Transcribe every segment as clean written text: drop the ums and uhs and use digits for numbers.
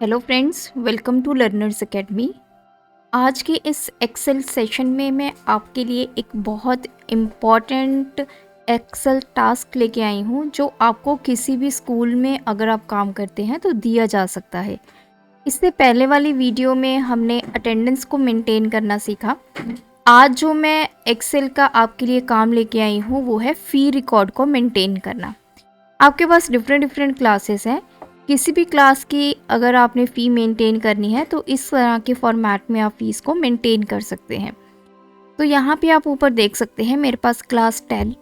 Hello friends, welcome to learners academy. आज के इस एक्सेल सेशन में मैं आपके लिए एक बहुत इम्पॉर्टेंट एक्सेल टास्क लेके आई हूँ जो आपको किसी भी स्कूल में अगर आप काम करते हैं तो दिया जा सकता है। इससे पहले वाली वीडियो में हमने अटेंडेंस को मेंटेन करना सीखा। आज जो मैं एक्सेल का आपके लिए काम लेके आई हूँ वो है फ़ी रिकॉर्ड को मेंटेन करना। आपके पास डिफरेंट क्लासेस हैं। किसी भी क्लास की अगर आपने फ़ी मेंटेन करनी है तो इस तरह के फॉर्मेट में आप फ़ीस को मेंटेन कर सकते हैं। तो यहाँ पे आप ऊपर देख सकते हैं मेरे पास क्लास 10,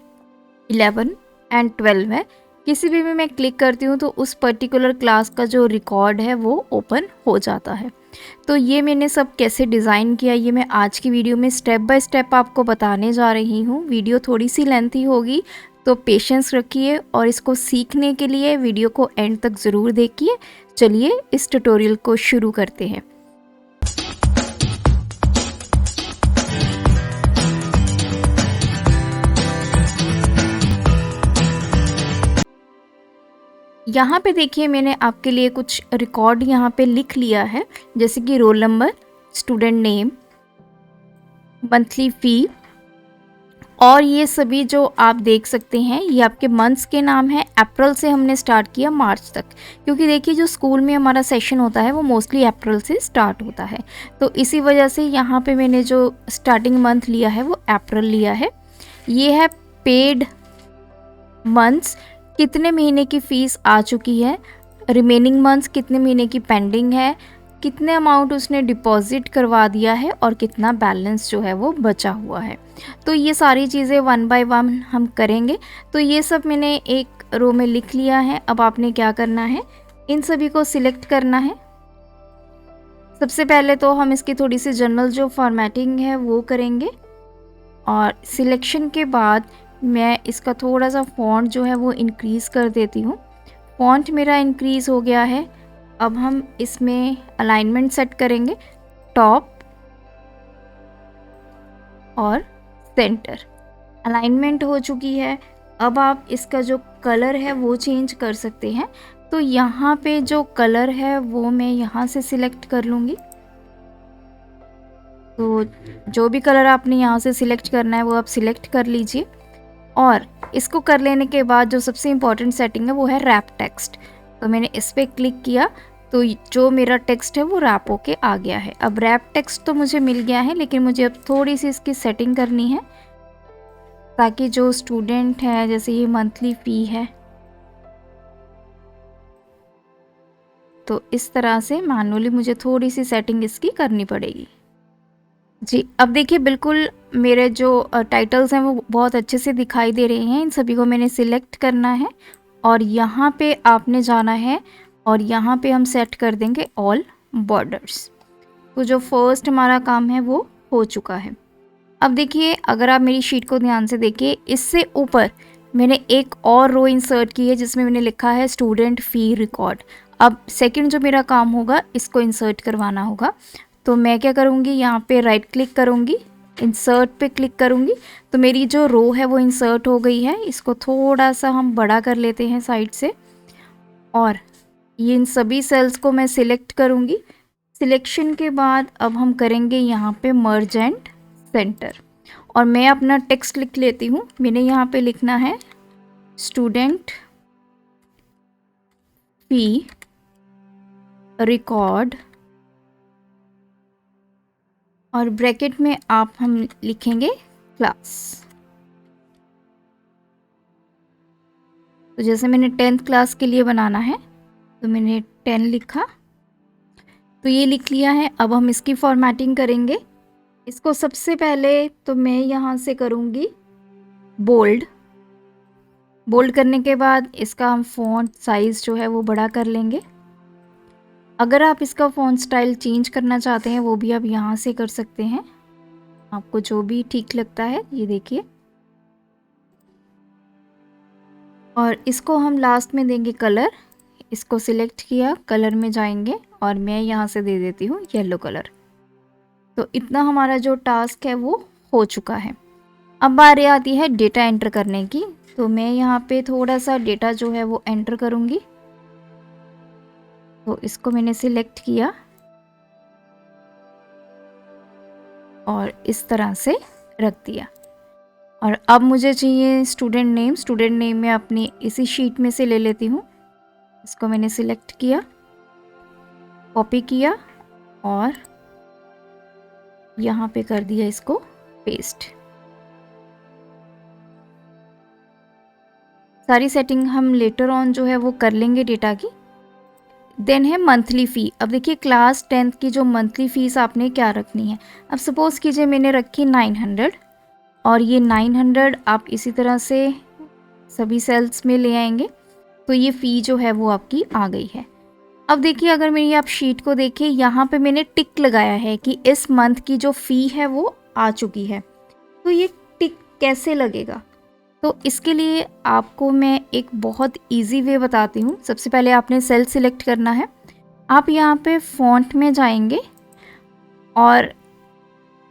11 एंड 12 है। किसी भी में मैं क्लिक करती हूँ तो उस पर्टिकुलर क्लास का जो रिकॉर्ड है वो ओपन हो जाता है। तो ये मैंने सब कैसे डिज़ाइन किया ये मैं आज की वीडियो में स्टेप बाय स्टेप आपको बताने जा रही हूँ। वीडियो थोड़ी सी लेंथी होगी तो पेशेंस रखिए और इसको सीखने के लिए वीडियो को एंड तक ज़रूर देखिए। चलिए इस ट्यूटोरियल को शुरू करते हैं। यहाँ पे देखिए मैंने आपके लिए कुछ रिकॉर्ड यहाँ पे लिख लिया है, जैसे कि roll number, student name, monthly fee और ये सभी जो आप देख सकते हैं ये आपके मंथ्स के नाम है। अप्रैल से हमने स्टार्ट किया मार्च तक, क्योंकि देखिए जो स्कूल में हमारा सेशन होता है वो मोस्टली अप्रैल से स्टार्ट होता है, तो इसी वजह से यहाँ पे मैंने जो स्टार्टिंग मंथ लिया है वो अप्रैल लिया है। ये है पेड मंथ्स, कितने महीने की फ़ीस आ चुकी है, रिमेनिंग मंथ्स कितने महीने की पेंडिंग है, कितने अमाउंट उसने डिपॉजिट करवा दिया है और कितना बैलेंस जो है वो बचा हुआ है। तो ये सारी चीज़ें वन बाय वन हम करेंगे। तो ये सब मैंने एक रो में लिख लिया है। अब आपने क्या करना है, इन सभी को सिलेक्ट करना है। सबसे पहले तो हम इसकी थोड़ी सी जनरल जो फॉर्मेटिंग है वो करेंगे और सिलेक्शन के बाद मैं इसका थोड़ा सा फ़ॉन्ट जो है वो इंक्रीज़ कर देती हूँ। फ़ॉन्ट मेरा इंक्रीज़ हो गया है। अब हम इसमें अलाइनमेंट सेट करेंगे, टॉप और सेंटर अलाइनमेंट हो चुकी है। अब आप इसका जो कलर है वो चेंज कर सकते हैं। तो यहाँ पे जो कलर है वो मैं यहाँ से सिलेक्ट कर लूँगी। तो जो भी कलर आपने यहाँ से सिलेक्ट करना है वो आप सिलेक्ट कर लीजिए। और इसको कर लेने के बाद जो सबसे इम्पॉर्टेंट सेटिंग है वो है रैप टेक्स्ट। तो मैंने इस पर क्लिक किया तो जो मेरा टेक्स्ट है वो रैप होके आ गया है। अब रैप टेक्स्ट तो मुझे मिल गया है, लेकिन मुझे अब थोड़ी सी इसकी सेटिंग करनी है ताकि जो स्टूडेंट है, जैसे ये मंथली फ़ी है, तो इस तरह से मैनुअली मुझे थोड़ी सी सेटिंग इसकी करनी पड़ेगी जी। अब देखिए बिल्कुल मेरे जो टाइटल्स हैं वो बहुत अच्छे से दिखाई दे रहे हैं। इन सभी को मैंने सिलेक्ट करना है और यहाँ पे आपने जाना है और यहाँ पे हम सेट कर देंगे ऑल बॉर्डर्स। तो जो फर्स्ट हमारा काम है वो हो चुका है। अब देखिए अगर आप मेरी शीट को ध्यान से देखिए, इससे ऊपर मैंने एक और रो इंसर्ट की है जिसमें मैंने लिखा है स्टूडेंट फ़ी रिकॉर्ड। अब सेकंड जो मेरा काम होगा इसको इंसर्ट करवाना होगा। तो मैं क्या करूँगी, यहाँ पे राइट क्लिक करूँगी, इंसर्ट पे क्लिक करूँगी, तो मेरी जो रो है वो इंसर्ट हो गई है। इसको थोड़ा सा हम बड़ा कर लेते हैं साइड से और ये इन सभी सेल्स को मैं सिलेक्ट करूँगी। सिलेक्शन के बाद अब हम करेंगे यहाँ पे मर्ज एंड सेंटर और मैं अपना टेक्स्ट लिख लेती हूँ। मैंने यहाँ पे लिखना है स्टूडेंट फ़ी रिकॉर्ड और ब्रैकेट में आप हम लिखेंगे क्लास। तो जैसे मैंने 10th क्लास के लिए बनाना है तो मैंने 10 लिखा, तो ये लिख लिया है। अब हम इसकी फॉर्मेटिंग करेंगे। इसको सबसे पहले तो मैं यहाँ से करूँगी बोल्ड। बोल्ड करने के बाद इसका हम फ़ॉन्ट साइज़ जो है वो बड़ा कर लेंगे। अगर आप इसका फ़ॉन्ट स्टाइल चेंज करना चाहते हैं वो भी आप यहाँ से कर सकते हैं, आपको जो भी ठीक लगता है। ये देखिए, और इसको हम लास्ट में देंगे कलर। इसको सिलेक्ट किया, कलर में जाएंगे और मैं यहाँ से दे देती हूँ येलो कलर। तो इतना हमारा जो टास्क है वो हो चुका है। अब बारी आती है डेटा एंटर करने की। तो मैं यहाँ पे थोड़ा सा डेटा जो है वो एंटर करूँगी। तो इसको मैंने सिलेक्ट किया और इस तरह से रख दिया। और अब मुझे चाहिए स्टूडेंट नेम। स्टूडेंट नेम में अपनी इसी शीट में से ले लेती हूँ। इसको मैंने सिलेक्ट किया, कॉपी किया और यहाँ पे कर दिया इसको पेस्ट। सारी सेटिंग हम लेटर ऑन जो है वो कर लेंगे डेटा की। देन है मंथली फ़ी। अब देखिए क्लास 10th की जो मंथली फ़ीस आपने क्या रखनी है। अब सपोज़ कीजिए मैंने रखी 900 और ये 900 आप इसी तरह से सभी सेल्स में ले आएंगे तो ये फ़ी जो है वो आपकी आ गई है। अब देखिए अगर मेरी आप शीट को देखें, यहाँ पे मैंने टिक लगाया है कि इस मंथ की जो फ़ी है वो आ चुकी है। तो ये टिक कैसे लगेगा, तो इसके लिए आपको मैं एक बहुत इजी वे बताती हूँ। सबसे पहले आपने सेल सिलेक्ट करना है। आप यहाँ पे फॉन्ट में जाएंगे और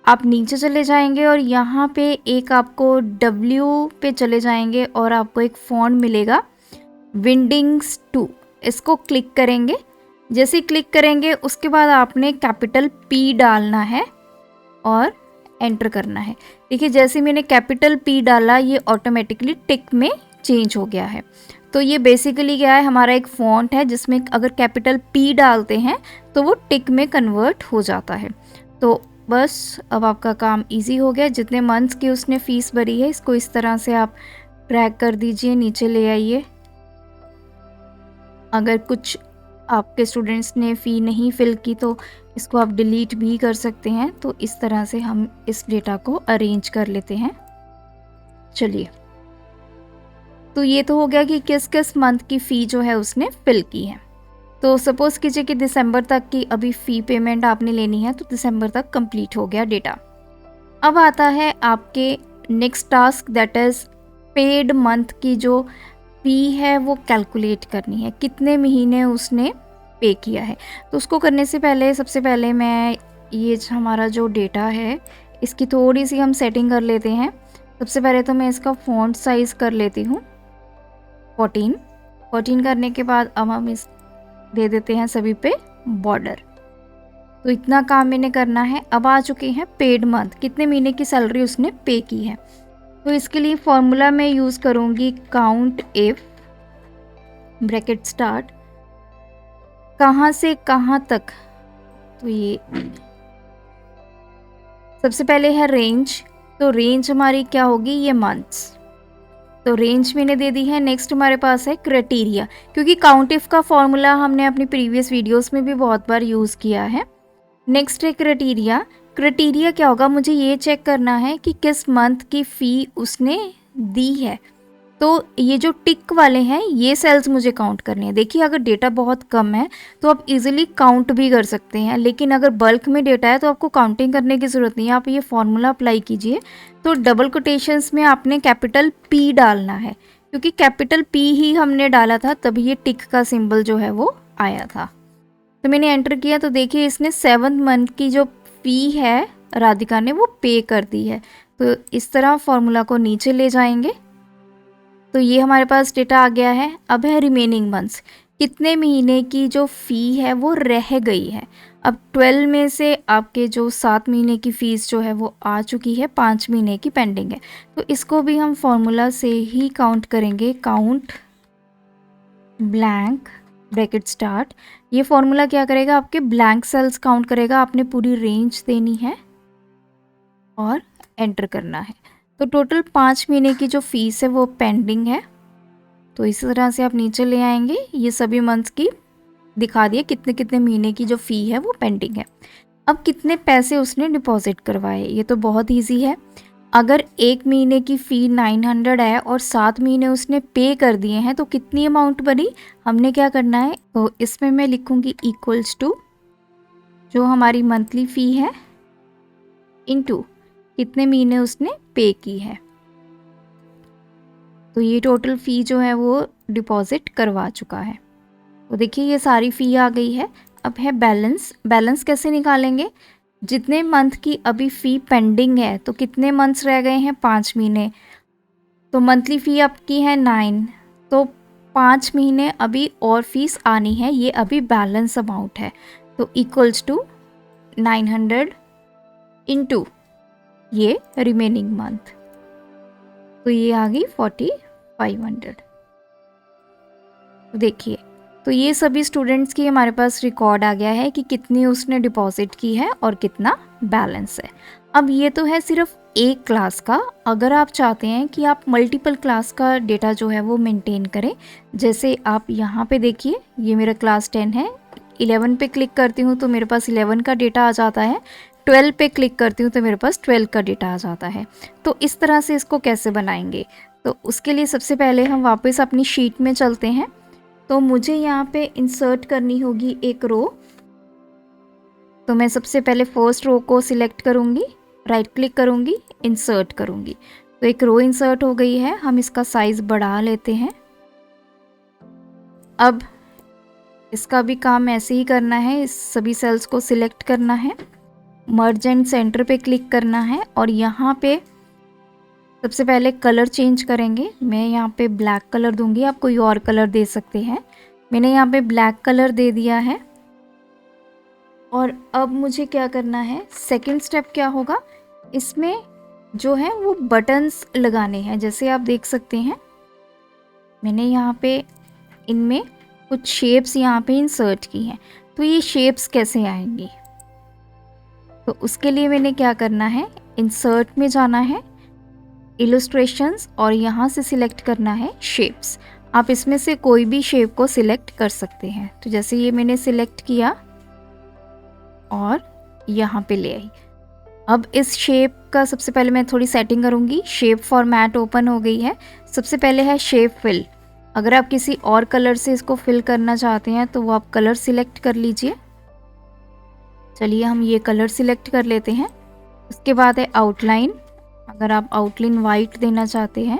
आप नीचे चले जाएंगे और यहाँ पे एक आपको W पे चले जाएंगे और आपको एक फॉन्ट मिलेगा विंडिंग्स 2। इसको क्लिक करेंगे। जैसे ही क्लिक करेंगे उसके बाद आपने कैपिटल P डालना है और एंटर करना है। देखिए जैसे मैंने कैपिटल P डाला ये ऑटोमेटिकली टिक में चेंज हो गया है। तो ये बेसिकली क्या है, हमारा एक फॉन्ट है जिसमें अगर कैपिटल P डालते हैं तो वो टिक में कन्वर्ट हो जाता है। तो बस अब आपका काम इजी हो गया। जितने मंथ्स की उसने फ़ीस भरी है इसको इस तरह से आप ड्रैग कर दीजिए, नीचे ले आइए। अगर कुछ आपके स्टूडेंट्स ने फ़ी नहीं फिल की तो इसको आप डिलीट भी कर सकते हैं। तो इस तरह से हम इस डेटा को अरेंज कर लेते हैं। चलिए, तो ये तो हो गया कि किस किस मंथ की फ़ी जो है उसने फिल की है। तो सपोज़ कीजिए कि दिसंबर तक की अभी फ़ी पेमेंट आपने लेनी है, तो दिसंबर तक कंप्लीट हो गया डेटा। अब आता है आपके next task, that is paid month की जो फ़ी है वो कैलकुलेट करनी है, कितने महीने उसने पे किया है। तो उसको करने से पहले सबसे पहले मैं ये हमारा जो डेटा है इसकी थोड़ी सी हम सेटिंग कर लेते हैं। सबसे पहले तो मैं इसका फ़ॉन्ट साइज़ कर लेती हूँ 14 करने के बाद अब हम इस दे देते हैं सभी पे बॉर्डर। तो इतना काम मैंने करना है। अब आ चुके हैं पेड मंथ, कितने महीने की सैलरी उसने पे की है। तो इसके लिए फॉर्मूला मैं यूज़ करूँगी काउंट इफ ब्रैकेट स्टार्ट कहाँ से कहाँ तक। तो ये सबसे पहले है रेंज। तो रेंज हमारी क्या होगी, ये मंथ्स। तो रेंज मैंने दे दी है। नेक्स्ट हमारे पास है क्राइटेरिया, क्योंकि काउंट इफ का फॉर्मूला हमने अपनी प्रीवियस वीडियोस में भी बहुत बार यूज़ किया है। नेक्स्ट है क्राइटेरिया। क्राइटेरिया क्या होगा, मुझे ये चेक करना है कि किस मंथ की फ़ी उसने दी है। तो ये जो टिक वाले हैं ये सेल्स मुझे काउंट करने हैं। देखिए अगर डेटा बहुत कम है तो आप इजीली काउंट भी कर सकते हैं, लेकिन अगर बल्क में डेटा है तो आपको काउंटिंग करने की ज़रूरत नहीं है। आप ये फॉर्मूला अप्लाई कीजिए। तो डबल कोटेशंस में आपने कैपिटल P डालना है, क्योंकि कैपिटल P ही हमने डाला था तभी ये टिक का सिंबल जो है वो आया था। तो मैंने एंटर किया तो देखिए इसने 7th मंथ की जो फ़ी है राधिका ने वो पे कर दी है। तो इस तरह फॉर्मूला को नीचे ले जाएंगे तो ये हमारे पास डेटा आ गया है। अब है रिमेनिंग मंथ्स, कितने महीने की जो फ़ी है वो रह गई है। अब 12 में से आपके जो 7 महीने की फ़ीस जो है वो आ चुकी है, 5 महीने की पेंडिंग है। तो इसको भी हम फॉर्मूला से ही काउंट करेंगे, काउंट ब्लैंक ब्रैकेट स्टार्ट। ये फॉर्मूला क्या करेगा, आपके ब्लैंक सेल्स काउंट करेगा। आपने पूरी रेंज देनी है और एंटर करना है। तो टोटल 5 महीने की जो फ़ीस है वो पेंडिंग है। तो इस तरह से आप नीचे ले आएंगे, ये सभी मंथ्स की दिखा दिए कितने कितने महीने की जो फ़ी है वो पेंडिंग है। अब कितने पैसे उसने डिपॉजिट करवाए, ये तो बहुत ईजी है। अगर 1 महीने की फ़ी 900 है और 7 महीने उसने पे कर दिए हैं तो कितनी अमाउंट बनी, हमने क्या करना है, तो इसमें मैं लिखूँगी इक्वल्स टू जो हमारी मंथली फ़ी है इनटू कितने महीने उसने पे की है। तो ये टोटल फ़ी जो है वो डिपॉजिट करवा चुका है। तो देखिए ये सारी फ़ी आ गई है। अब है बैलेंस। बैलेंस कैसे निकालेंगे, जितने मंथ की अभी फ़ी पेंडिंग है तो कितने मंथ्स रह गए हैं, 5 महीने। तो मंथली फ़ी आपकी है 9, तो 5 महीने अभी और फीस आनी है, ये अभी बैलेंस अमाउंट है। तो इक्वल्स टू 900 इंटू ये रिमेनिंग मंथ, तो ये आ गई 4500। तो देखिए, तो ये सभी स्टूडेंट्स की हमारे पास रिकॉर्ड आ गया है कि कितनी उसने डिपॉजिट की है और कितना बैलेंस है। अब ये तो है सिर्फ एक क्लास का। अगर आप चाहते हैं कि आप मल्टीपल क्लास का डेटा जो है वो मेंटेन करें, जैसे आप यहाँ पे देखिए, ये मेरा क्लास 10 है, 11 पे क्लिक करती हूँ तो मेरे पास 11 का डेटा आ जाता है, 12 पे क्लिक करती हूँ तो मेरे पास 12 का डेटा आ जाता है। तो इस तरह से इसको कैसे बनाएंगे, तो उसके लिए सबसे पहले हम वापस अपनी शीट में चलते हैं। तो मुझे यहाँ पे इंसर्ट करनी होगी एक रो। तो मैं सबसे पहले फर्स्ट रो को सिलेक्ट करूँगी, राइट क्लिक करूँगी, इंसर्ट करूँगी, तो एक रो इंसर्ट हो गई है। हम इसका साइज़ बढ़ा लेते हैं। अब इसका भी काम ऐसे ही करना है, इस सभी सेल्स को सिलेक्ट करना है, मर्ज एंड सेंटर पे क्लिक करना है और यहाँ पे सबसे पहले कलर चेंज करेंगे। मैं यहाँ पे ब्लैक कलर दूंगी, आप कोई और कलर दे सकते हैं। मैंने यहाँ पे ब्लैक कलर दे दिया है। और अब मुझे क्या करना है, सेकंड स्टेप क्या होगा, इसमें जो है वो बटन्स लगाने हैं। जैसे आप देख सकते हैं, मैंने यहाँ पे इनमें कुछ शेप्स यहाँ पे इंसर्ट की हैं। तो ये शेप्स कैसे आएंगी, तो उसके लिए मैंने क्या करना है, इंसर्ट में जाना है, इलस्ट्रेशंस, और यहाँ से सिलेक्ट करना है शेप्स। आप इसमें से कोई भी शेप को सिलेक्ट कर सकते हैं। तो जैसे ये मैंने सिलेक्ट किया और यहाँ पे ले आई। अब इस शेप का सबसे पहले मैं थोड़ी सेटिंग करूँगी। शेप फॉर्मेट ओपन हो गई है। सबसे पहले है शेप फिल। अगर आप किसी और कलर से इसको फिल करना चाहते हैं तो वो आप कलर सिलेक्ट कर लीजिए। चलिए हम ये कलर सिलेक्ट कर लेते हैं। उसके बाद है आउटलाइन। अगर आप आउटलाइन वाइट देना चाहते हैं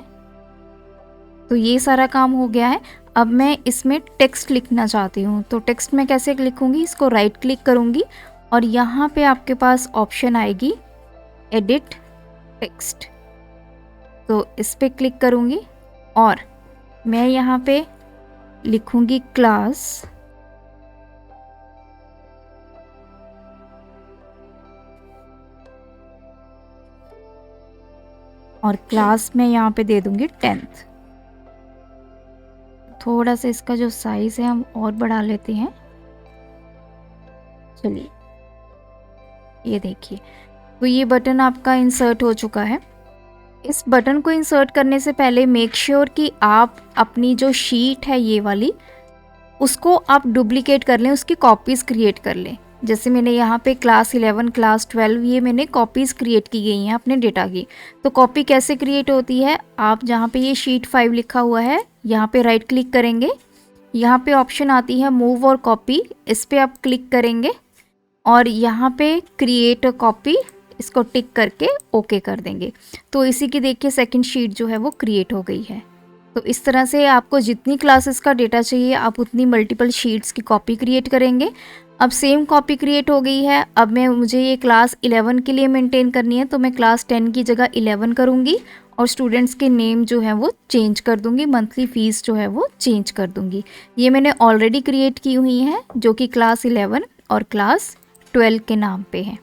तो ये सारा काम हो गया है। अब मैं इसमें टेक्स्ट लिखना चाहती हूँ, तो टेक्स्ट में कैसे लिखूँगी, इसको राइट क्लिक करूँगी और यहाँ पे आपके पास ऑप्शन आएगी एडिट टेक्स्ट, तो इस पर क्लिक करूँगी और मैं यहाँ पे लिखूँगी क्लास, और क्लास में यहाँ पे दे दूँगी 10th। थोड़ा सा इसका जो साइज़ है हम और बढ़ा लेते हैं। चलिए ये देखिए, तो ये बटन आपका इंसर्ट हो चुका है। इस बटन को इंसर्ट करने से पहले मेक श्योर कि आप अपनी जो शीट है ये वाली, उसको आप डुप्लीकेट कर लें, उसकी कॉपीज़ क्रिएट कर लें। जैसे मैंने यहाँ पे क्लास 11, क्लास 12, ये मैंने कॉपीज़ क्रिएट की गई हैं अपने डेटा की। तो कॉपी कैसे क्रिएट होती है, आप जहाँ पे ये शीट 5 लिखा हुआ है यहाँ पे राइट क्लिक करेंगे, यहाँ पे ऑप्शन आती है मूव और कॉपी, इस पर आप क्लिक करेंगे और यहाँ पे क्रिएट अ कॉपी, इसको टिक करके ओके कर देंगे। तो इसी की देखिए सेकंड शीट जो है वो क्रिएट हो गई है। तो इस तरह से आपको जितनी क्लासेस का डेटा चाहिए आप उतनी मल्टीपल शीट्स की कॉपी क्रिएट करेंगे। अब सेम कॉपी क्रिएट हो गई है। अब मुझे ये क्लास 11 के लिए मेंटेन करनी है, तो मैं क्लास 10 की जगह 11 करूँगी और स्टूडेंट्स के नेम जो है वो चेंज कर दूँगी, मंथली फ़ीस जो है वो चेंज कर दूँगी। ये मैंने ऑलरेडी क्रिएट की हुई है जो कि क्लास 11 और क्लास 12 के नाम पे है।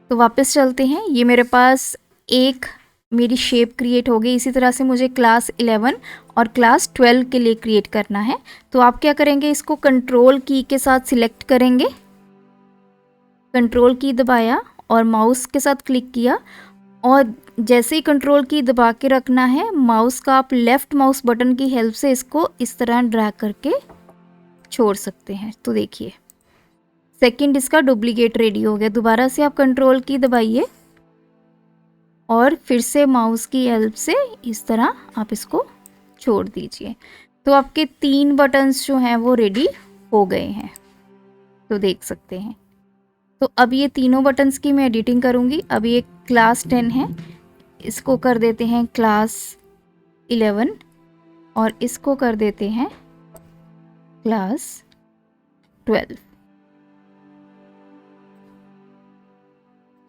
तो वापस चलते हैं, ये मेरे पास एक मेरी शेप क्रिएट हो गई। इसी तरह से मुझे क्लास 11 और क्लास 12 के लिए क्रिएट करना है। तो आप क्या करेंगे, इसको कंट्रोल की के साथ सिलेक्ट करेंगे, कंट्रोल की दबाया और माउस के साथ क्लिक किया, और जैसे ही कंट्रोल की दबा के रखना है, माउस का आप लेफ़्ट माउस बटन की हेल्प से इसको इस तरह ड्रैग करके छोड़ सकते हैं। तो देखिए सेकंड इसका डुप्लीकेट रेडी हो गया। दोबारा से आप कंट्रोल की दबाइए और फिर से माउस की हेल्प से इस तरह आप इसको छोड़ दीजिए। तो आपके 3 बटन्स जो हैं वो रेडी हो गए हैं, तो देख सकते हैं। तो अब ये तीनों बटन्स की मैं एडिटिंग करूँगी। अब ये क्लास 10 है, इसको कर देते हैं क्लास 11 और इसको कर देते हैं क्लास 12।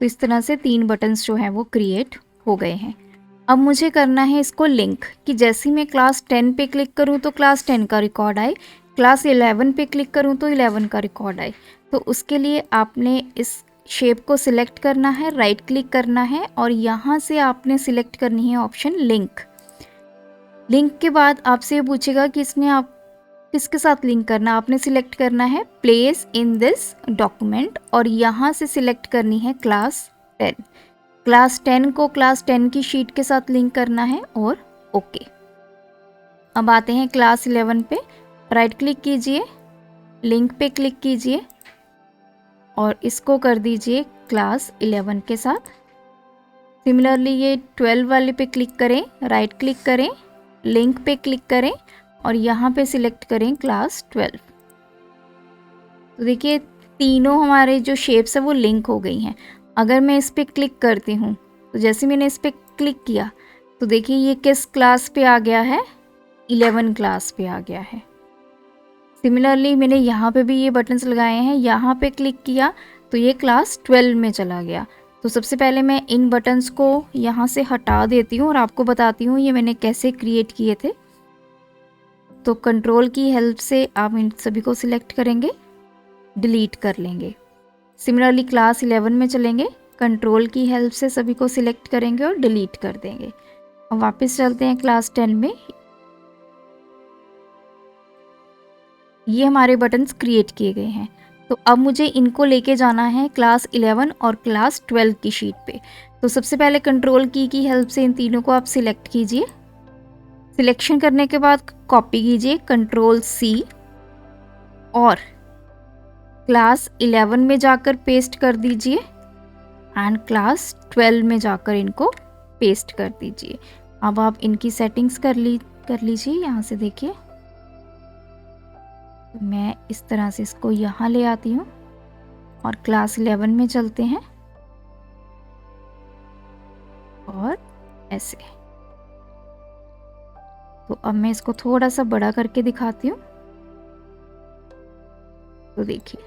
तो इस तरह से 3 बटन्स जो हैं वो क्रिएट हो गए हैं। अब मुझे करना है इसको लिंक, कि जैसे ही मैं क्लास 10 पे क्लिक करूँ तो क्लास 10 का रिकॉर्ड आए, क्लास 11 पे क्लिक करूँ तो 11 का रिकॉर्ड आए। तो उसके लिए आपने इस शेप को सिलेक्ट करना है, राइट क्लिक करना है और यहाँ से आपने सिलेक्ट करनी है ऑप्शन लिंक। लिंक के बाद आपसे ये पूछेगा कि इसने आप किसके साथ लिंक करना, आपने सिलेक्ट करना है प्लेस इन दिस डॉक्यूमेंट और यहाँ से सिलेक्ट करनी है क्लास 10। क्लास 10 को क्लास 10 की शीट के साथ लिंक करना है और ओके। अब आते हैं क्लास 11 पे, राइट क्लिक कीजिए, लिंक पे क्लिक कीजिए और इसको कर दीजिए क्लास 11 के साथ। सिमिलरली ये 12 वाले पे क्लिक करें, राइट क्लिक करें, लिंक पे क्लिक करें और यहाँ पे सिलेक्ट करें क्लास 12। तो देखिए तीनों हमारे जो शेप्स है वो लिंक हो गई हैं। अगर मैं इस पर क्लिक करती हूँ तो जैसे मैंने इस पर क्लिक किया तो देखिए ये किस क्लास पे आ गया है, 11 क्लास पे आ गया है। सिमिलरली मैंने यहाँ पे भी ये बटन्स लगाए हैं, यहाँ पे क्लिक किया तो ये क्लास 12 में चला गया। तो सबसे पहले मैं इन बटन्स को यहाँ से हटा देती हूँ और आपको बताती हूँ ये मैंने कैसे क्रिएट किए थे। तो कंट्रोल की हेल्प से आप इन सभी को सिलेक्ट करेंगे, डिलीट कर लेंगे। सिमिलरली क्लास 11 में चलेंगे, कंट्रोल की हेल्प से सभी को सिलेक्ट करेंगे और डिलीट कर देंगे। अब वापस चलते हैं क्लास 10 में। ये हमारे बटन्स क्रिएट किए गए हैं। तो अब मुझे इनको लेके जाना है क्लास 11 और क्लास 12 की शीट पे। तो सबसे पहले कंट्रोल की हेल्प से इन तीनों को आप सिलेक्ट कीजिए। सिलेक्शन करने के बाद कॉपी कीजिए कंट्रोल C और क्लास 11 में जाकर पेस्ट कर दीजिए एंड क्लास 12 में जाकर इनको पेस्ट कर दीजिए। अब आप इनकी सेटिंग्स कर लीजिए। यहाँ से देखिए मैं इस तरह से इसको यहाँ ले आती हूँ और क्लास 11 में चलते हैं और ऐसे। तो अब मैं इसको थोड़ा सा बड़ा करके दिखाती हूँ। तो देखिए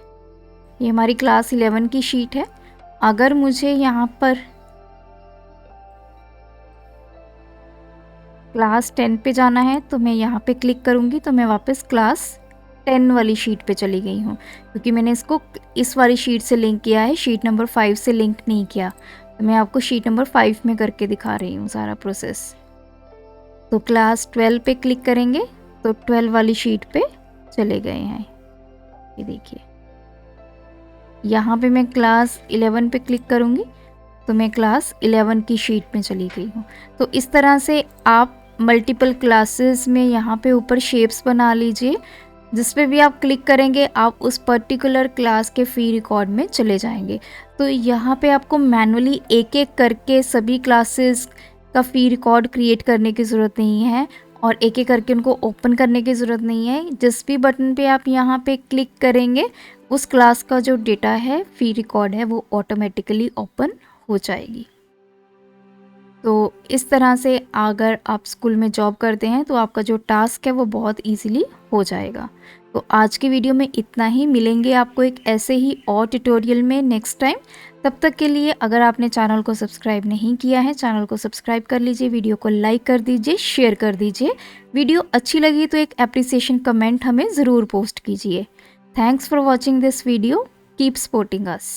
ये हमारी क्लास 11 की शीट है। अगर मुझे यहाँ पर क्लास 10 पे जाना है तो मैं यहाँ पे क्लिक करूँगी तो मैं वापस क्लास 10 वाली शीट पे चली गई हूँ, क्योंकि मैंने इसको इस वाली शीट से लिंक किया है, शीट नंबर 5 से लिंक नहीं किया। तो मैं आपको शीट नंबर 5 में करके दिखा रही हूँ सारा प्रोसेस। तो क्लास 12 पे क्लिक करेंगे तो 12 वाली शीट पे चले गए हैं। ये देखिए यहाँ पे मैं क्लास 11 पे क्लिक करूँगी तो मैं क्लास 11 की शीट में चली गई हूँ। तो इस तरह से आप मल्टीपल क्लासेस में यहाँ पे ऊपर शेप्स बना लीजिए। जिस पे भी आप क्लिक करेंगे आप उस पर्टिकुलर क्लास के फ्री रिकॉर्ड में चले जाएंगे। तो यहाँ पे आपको मैनुअली एक एक करके सभी क्लासेस का फ्री रिकॉर्ड क्रिएट करने की ज़रूरत नहीं है और एक एक करके उनको ओपन करने की ज़रूरत नहीं है। जिस भी बटन पे आप यहाँ पे क्लिक करेंगे उस क्लास का जो डेटा है, फ्री रिकॉर्ड है, वो ऑटोमेटिकली ओपन हो जाएगी। तो इस तरह से अगर आप स्कूल में जॉब करते हैं तो आपका जो टास्क है वो बहुत इजीली हो जाएगा। तो आज की वीडियो में इतना ही। मिलेंगे आपको एक ऐसे ही और ट्यूटोरियल में नेक्स्ट टाइम। तब तक के लिए अगर आपने चैनल को सब्सक्राइब नहीं किया है, चैनल को सब्सक्राइब कर लीजिए, वीडियो को लाइक कर दीजिए, शेयर कर दीजिए। वीडियो अच्छी लगी तो एक एप्रिसिएशन कमेंट हमें ज़रूर पोस्ट कीजिए। Thanks for watching this video. Keep supporting us.